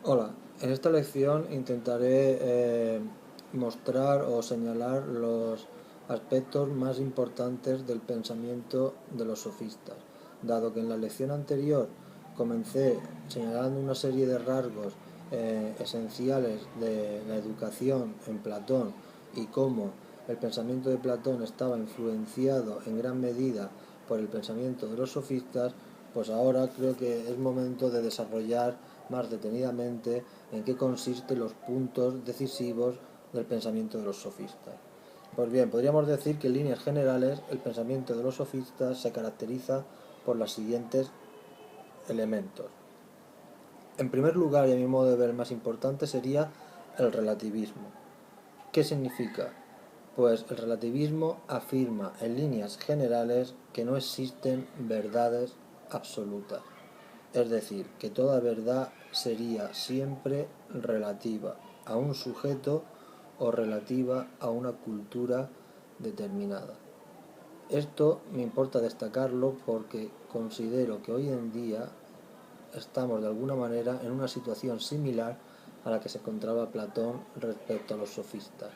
Hola, en esta lección intentaré mostrar o señalar los aspectos más importantes del pensamiento de los sofistas. Dado que en la lección anterior comencé señalando una serie de rasgos esenciales de la educación en Platón y cómo el pensamiento de Platón estaba influenciado en gran medida por el pensamiento de los sofistas, pues ahora creo que es momento de desarrollar más detenidamente en qué consisten los puntos decisivos del pensamiento de los sofistas. Pues bien, podríamos decir que en líneas generales el pensamiento de los sofistas se caracteriza por los siguientes elementos. En primer lugar, y a mi modo de ver el más importante, sería el relativismo. ¿Qué significa? Pues el relativismo afirma en líneas generales que no existen verdades absolutas. Es decir, que toda verdad sería siempre relativa a un sujeto o relativa a una cultura determinada. Esto me importa destacarlo porque considero que hoy en día estamos de alguna manera en una situación similar a la que se encontraba Platón respecto a los sofistas,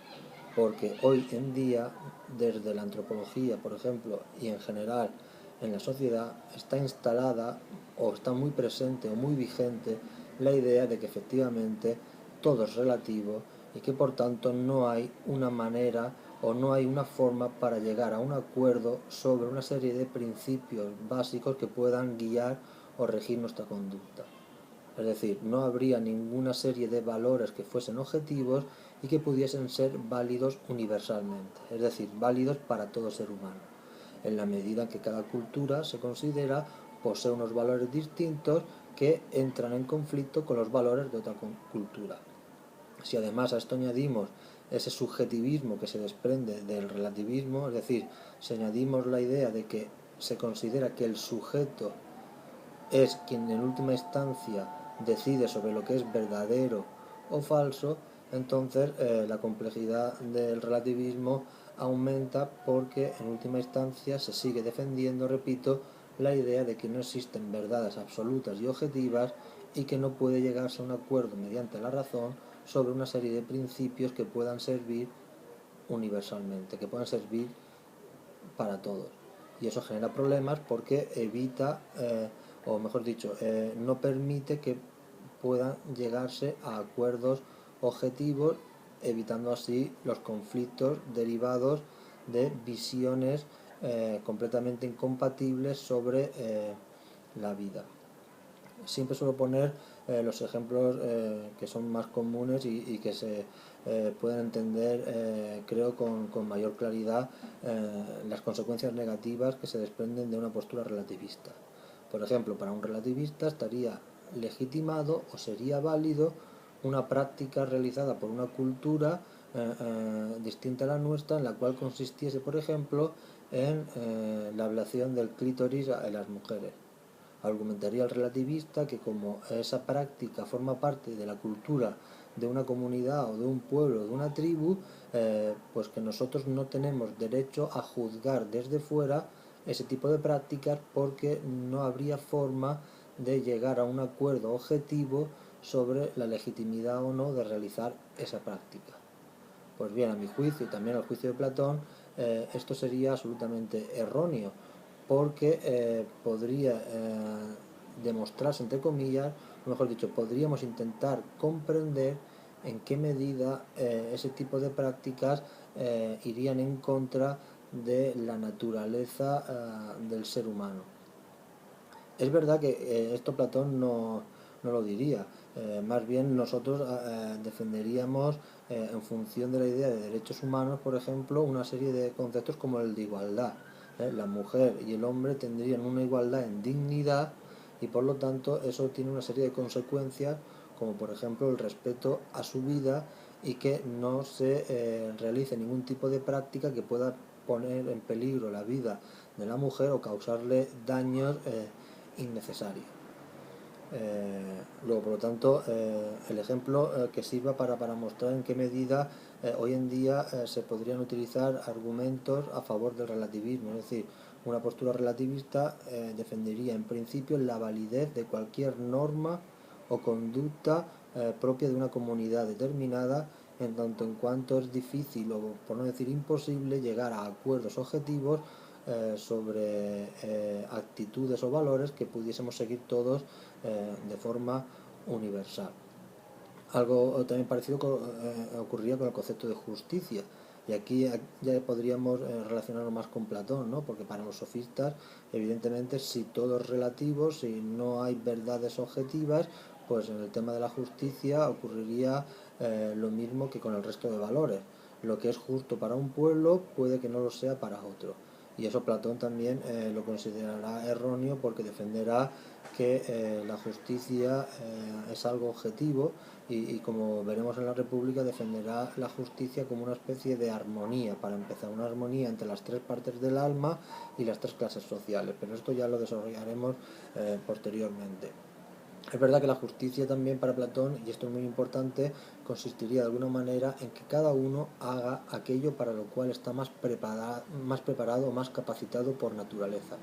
porque hoy en día, desde la antropología, por ejemplo, y en general en la sociedad, está instalada o está muy presente o muy vigente la idea de que efectivamente todo es relativo y que por tanto no hay una manera o no hay una forma para llegar a un acuerdo sobre una serie de principios básicos que puedan guiar o regir nuestra conducta. Es decir, no habría ninguna serie de valores que fuesen objetivos y que pudiesen ser válidos universalmente, es decir, válidos para todo ser humano, en la medida que cada cultura se considera posee unos valores distintos que entran en conflicto con los valores de otra cultura. Si además a esto añadimos ese subjetivismo que se desprende del relativismo, es decir, si añadimos la idea de que se considera que el sujeto es quien en última instancia decide sobre lo que es verdadero o falso, entonces la complejidad del relativismo aumenta porque en última instancia se sigue defendiendo, repito, la idea de que no existen verdades absolutas y objetivas y que no puede llegarse a un acuerdo mediante la razón sobre una serie de principios que puedan servir universalmente, que puedan servir para todos. Y eso genera problemas porque evita, o mejor dicho, no permite que puedan llegarse a acuerdos objetivos, evitando así los conflictos derivados de visiones completamente incompatibles sobre la vida. Siempre suelo poner los ejemplos que son más comunes y que se pueden entender, creo, con mayor claridad las consecuencias negativas que se desprenden de una postura relativista. Por ejemplo, para un relativista estaría legitimado o sería válido una práctica realizada por una cultura distinta a la nuestra, en la cual consistiese, por ejemplo, en la ablación del clítoris en las mujeres. Argumentaría el relativista que como esa práctica forma parte de la cultura de una comunidad o de un pueblo o de una tribu, pues que nosotros no tenemos derecho a juzgar desde fuera ese tipo de prácticas porque no habría forma de llegar a un acuerdo objetivo sobre la legitimidad o no de realizar esa práctica. Pues bien, a mi juicio y también al juicio de Platón, esto sería absolutamente erróneo, porque podría demostrarse, entre comillas, o mejor dicho, podríamos intentar comprender en qué medida ese tipo de prácticas irían en contra de la naturaleza del ser humano. Es verdad que esto Platón no lo diría, más bien nosotros defenderíamos en función de la idea de derechos humanos, por ejemplo, una serie de conceptos como el de igualdad. La mujer y el hombre tendrían una igualdad en dignidad y por lo tanto eso tiene una serie de consecuencias como por ejemplo el respeto a su vida y que no se realice ningún tipo de práctica que pueda poner en peligro la vida de la mujer o causarle daños innecesario. Luego, por lo tanto, el ejemplo que sirva para mostrar en qué medida hoy en día se podrían utilizar argumentos a favor del relativismo, es decir, una postura relativista defendería en principio la validez de cualquier norma o conducta propia de una comunidad determinada, en tanto en cuanto es difícil, o por no decir imposible, llegar a acuerdos objetivos sobre actitudes o valores que pudiésemos seguir todos de forma universal. Algo también parecido ocurría con el concepto de justicia, y aquí ya podríamos relacionarlo más con Platón, ¿no? Porque para los sofistas, evidentemente, si todo es relativo, si no hay verdades objetivas, pues en el tema de la justicia ocurriría lo mismo que con el resto de valores. Lo que es justo para un pueblo puede que no lo sea para otro. Y eso Platón también lo considerará erróneo, porque defenderá que la justicia es algo objetivo, y como veremos en la República, defenderá la justicia como una especie de armonía, para empezar, una armonía entre las tres partes del alma y las tres clases sociales, pero esto ya lo desarrollaremos posteriormente. Es verdad que la justicia también para Platón, y esto es muy importante, consistiría de alguna manera en que cada uno haga aquello para lo cual está más preparado o más capacitado por naturaleza.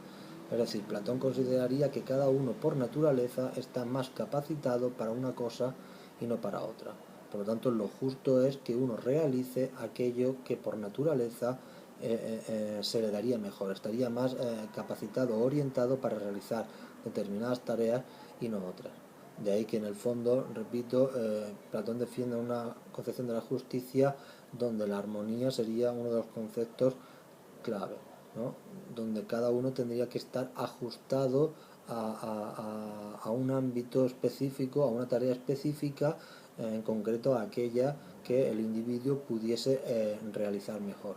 Es decir, Platón consideraría que cada uno por naturaleza está más capacitado para una cosa y no para otra. Por lo tanto, lo justo es que uno realice aquello que por naturaleza se le daría mejor, estaría más capacitado o orientado para realizar determinadas tareas y no otras. De ahí que en el fondo, repito, Platón defiende una concepción de la justicia donde la armonía sería uno de los conceptos clave, ¿no? Donde cada uno tendría que estar ajustado a un ámbito específico, a una tarea específica, en concreto a aquella que el individuo pudiese realizar mejor.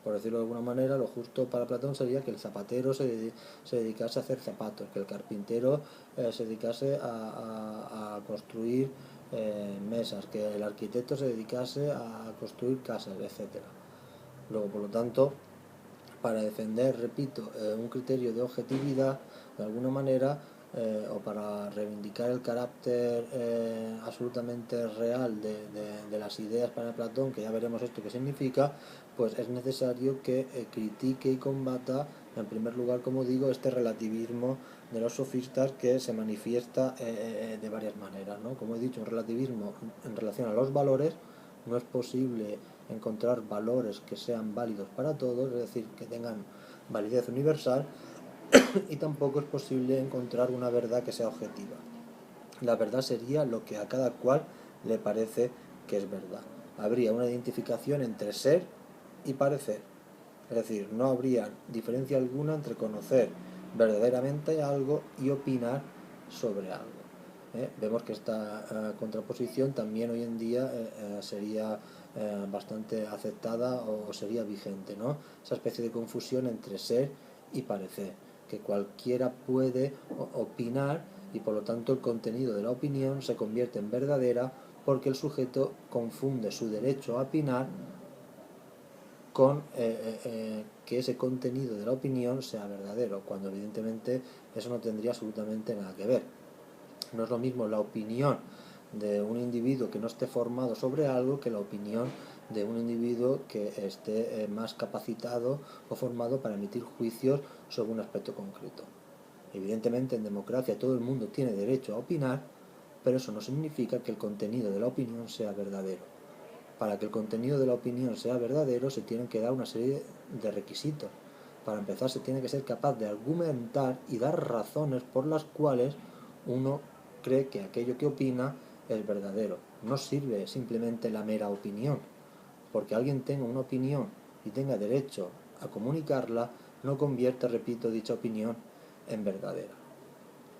Por decirlo de alguna manera, lo justo para Platón sería que el zapatero se dedicase a hacer zapatos, que el carpintero se dedicase a construir mesas, que el arquitecto se dedicase a construir casas, etcétera. Luego, por lo tanto, para defender, repito, un criterio de objetividad, de alguna manera, o para reivindicar el carácter absolutamente real de las ideas para Platón, que ya veremos esto que significa, pues es necesario que critique y combata, en primer lugar, como digo, este relativismo de los sofistas, que se manifiesta de varias maneras, ¿no? Como he dicho, un relativismo en relación a los valores. No es posible encontrar valores que sean válidos para todos, es decir, que tengan validez universal, y tampoco es posible encontrar una verdad que sea objetiva. La verdad sería lo que a cada cual le parece que es verdad. Habría una identificación entre ser y parecer, es decir, no habría diferencia alguna entre conocer verdaderamente algo y opinar sobre algo. Vemos que esta contraposición también hoy en día sería bastante aceptada, o sería vigente, ¿no? Esa especie de confusión entre ser y parecer, que cualquiera puede opinar, y por lo tanto el contenido de la opinión se convierte en verdadera, porque el sujeto confunde su derecho a opinar con que ese contenido de la opinión sea verdadero, cuando evidentemente eso no tendría absolutamente nada que ver. No es lo mismo la opinión de un individuo que no esté formado sobre algo que la opinión de un individuo que esté más capacitado o formado para emitir juicios sobre un aspecto concreto. Evidentemente, en democracia todo el mundo tiene derecho a opinar, pero eso no significa que el contenido de la opinión sea verdadero. Para que el contenido de la opinión sea verdadero, se tienen que dar una serie de requisitos. Para empezar, se tiene que ser capaz de argumentar y dar razones por las cuales uno cree que aquello que opina es verdadero. No sirve simplemente la mera opinión. Porque alguien tenga una opinión y tenga derecho a comunicarla, no convierte, repito, dicha opinión en verdadera.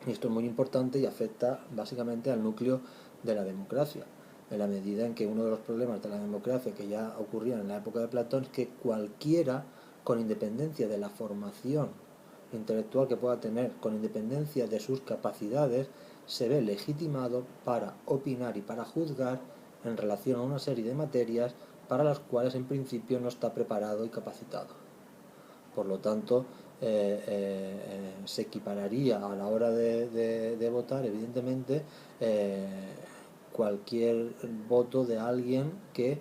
Y esto es muy importante y afecta básicamente al núcleo de la democracia, en la medida en que uno de los problemas de la democracia, que ya ocurrían en la época de Platón, es que cualquiera, con independencia de la formación intelectual que pueda tener, con independencia de sus capacidades, se ve legitimado para opinar y para juzgar en relación a una serie de materias para las cuales en principio no está preparado y capacitado. Por lo tanto, se equipararía a la hora de votar, evidentemente, cualquier voto de alguien que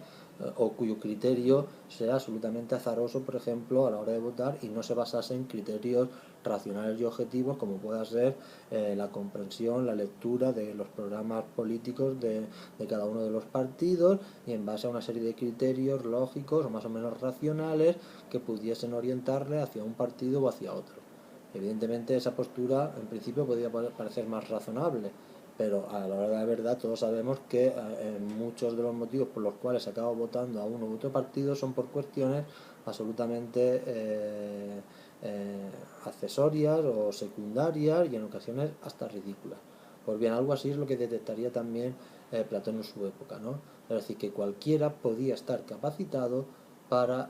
o cuyo criterio sea absolutamente azaroso, por ejemplo, a la hora de votar, y no se basase en criterios racionales y objetivos como pueda ser la comprensión, la lectura de los programas políticos de cada uno de los partidos, y en base a una serie de criterios lógicos o más o menos racionales que pudiesen orientarle hacia un partido o hacia otro. Evidentemente esa postura en principio podría parecer más razonable, pero a la hora de la verdad todos sabemos que muchos de los motivos por los cuales se acaba votando a uno u otro partido son por cuestiones absolutamente accesorias o secundarias, y en ocasiones hasta ridículas. Pues bien, algo así es lo que detectaría también Platón en su época, ¿no? Es decir, que cualquiera podía estar capacitado para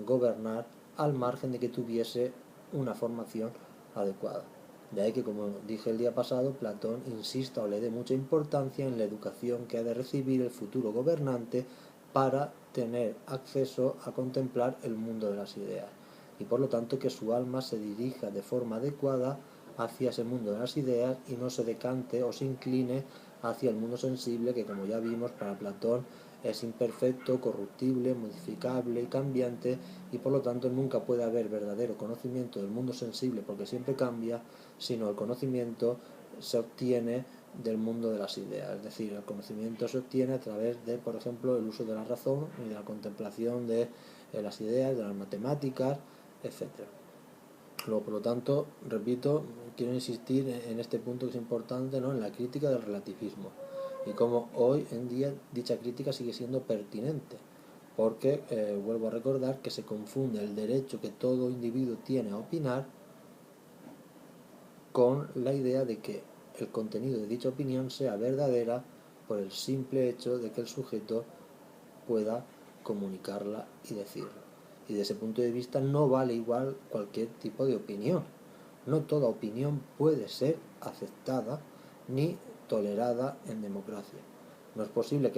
gobernar al margen de que tuviese una formación adecuada. De ahí que, como dije el día pasado, Platón insista o le dé mucha importancia en la educación que ha de recibir el futuro gobernante para tener acceso a contemplar el mundo de las ideas, y por lo tanto que su alma se dirija de forma adecuada hacia ese mundo de las ideas y no se decante o se incline hacia el mundo sensible, que, como ya vimos, para Platón es imperfecto, corruptible, modificable y cambiante, y por lo tanto nunca puede haber verdadero conocimiento del mundo sensible porque siempre cambia, sino el conocimiento se obtiene del mundo de las ideas. Es decir, el conocimiento se obtiene a través de, por ejemplo, el uso de la razón y de la contemplación de las ideas, de las matemáticas, etcétera. Luego, por lo tanto, repito, quiero insistir en este punto que es importante, ¿no?, en la crítica del relativismo, y cómo hoy en día dicha crítica sigue siendo pertinente, porque vuelvo a recordar que se confunde el derecho que todo individuo tiene a opinar con la idea de que el contenido de dicha opinión sea verdadera por el simple hecho de que el sujeto pueda comunicarla y decirla. Y desde ese punto de vista no vale igual cualquier tipo de opinión. No toda opinión puede ser aceptada ni tolerada en democracia. No es posible que